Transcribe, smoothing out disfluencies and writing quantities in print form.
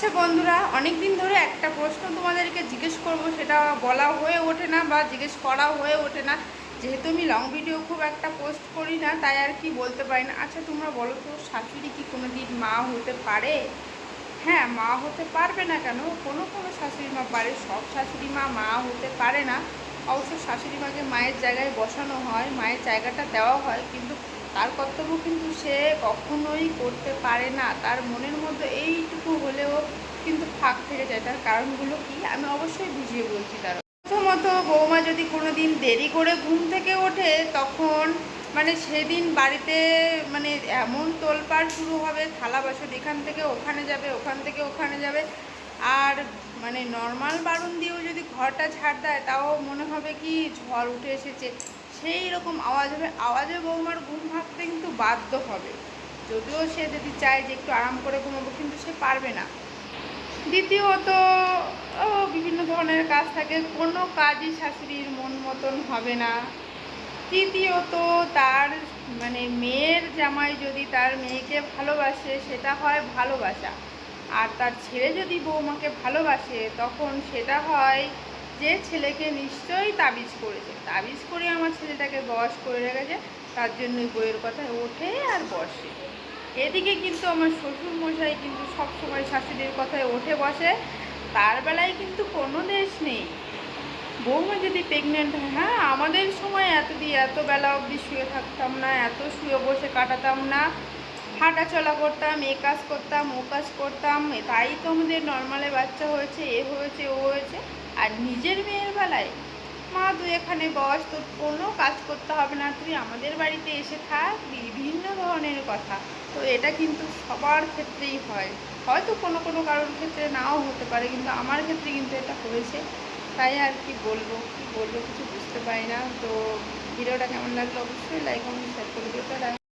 আচ্ছা বন্ধুরা, অনেক দিন ধরে একটা প্রশ্ন তোমাদেরকে জিজ্ঞেস করব, সেটা বলা হয়ে ওঠে না বা জিজ্ঞেস করা হয়ে ওঠে না। যেহেতু আমি লং ভিডিও খুব একটা পোস্ট করি না, তাই আর কি বলতে পারি না। আচ্ছা তোমরা বলো তো, শাশুড়ি কি কোনো দিন মা হতে পারে? হ্যাঁ, মা হতে পারবে না কেন? কোনো কোনো শাশুড়ি মা পারে, সব শাশুড়ি মা মা হতে পারে না। অবশ্য শাশুড়ি মাকে মায়ের জায়গায় বসানো হয়, মায়ের জায়গাটা দেওয়া হয়, কিন্তু তার কর্তব্য কিন্তু সে কখনোই করতে পারে না। তার মনের মধ্যে এইটুকু হলেও কিন্তু ফাঁক থেকে যায়। তার কারণগুলো কি আমি অবশ্যই বুঝিয়ে বলছি। তার প্রথমত, বৌমা যদি কোনো দিন দেরি করে ঘুম থেকে ওঠে, তখন সেদিন বাড়িতে এমন তোলপাড় শুরু হবে, থালা বাসন এখান থেকে ওখানে যাবে, ওখান থেকে ওখানে যাবে। আর নর্মাল বারণ দিয়েও যদি ঘরটা ঝাড় দেয়, তাও মনে হবে কি ঝড় উঠে এসেছে, সেই রকম আওয়াজ হবে। আওয়াজে বৌমার ঘুম ভাঙতে কিন্তু বাধ্য হবে। যদিও সে যদি চায় যে একটু আরাম করে ঘুমাবো, কিন্তু সে পারবে না। দ্বিতীয়ত, বিভিন্ন ধরনের কাজ থাকে, কোনো কাজই শাশুড়ির মন মতন হবে না। তৃতীয়ত, তার মেয়ের জামাই যদি তার মেয়েকে ভালোবাসে, সেটা হয় ভালোবাসা। আর তার ছেলে যদি বৌমাকে ভালোবাসে, তখন সেটা হয় যে ছেলেকে নিশ্চয়ই তাবিজ করেছে, তাবিজ করে আমার ছেলেটাকে বশ করে রেখেছে, তার জন্যই বইয়ের কথায় ওঠে আর বসে। এদিকে কিন্তু আমার শ্বশুর মশাই কিন্তু সবসময় শাশুড়ির কথায় ওঠে বসে, তার বেলায় কিন্তু কোনো দেশ নেই। বৌমা যদি প্রেগনেন্ট হয়, হ্যাঁ, আমাদের সময় এত বেলা অবধি শুয়ে থাকতাম না, এত শুয়ে বসে কাটাতাম না, হাঁটা চলা করতাম, এ কাজ করতাম, ও কাজ করতাম। তাই তো আমাদের নর্মালে বাচ্চা হয়েছে, এ হয়েছে, ও হয়েছে। আর নিজের মেয়ের বেলায়, মা তুই এখানে বস, তোর কোনো কাজ করতে হবে না, তুই আমাদের বাড়িতে এসে থাক, বিভিন্ন ধরনের কথা। তো এটা কিন্তু সবার ক্ষেত্রেই হয়, হয়তো কোনো কোনো কারোর ক্ষেত্রে নাও হতে পারে, কিন্তু আমার ক্ষেত্রে কিন্তু এটা হয়েছে। তাই আর কি বলবো কিছু বুঝতে পারি না। তো ভিডিওটা কেমন লাগলো অবশ্যই লাইক কমেন্ট শেয়ার করে দিও।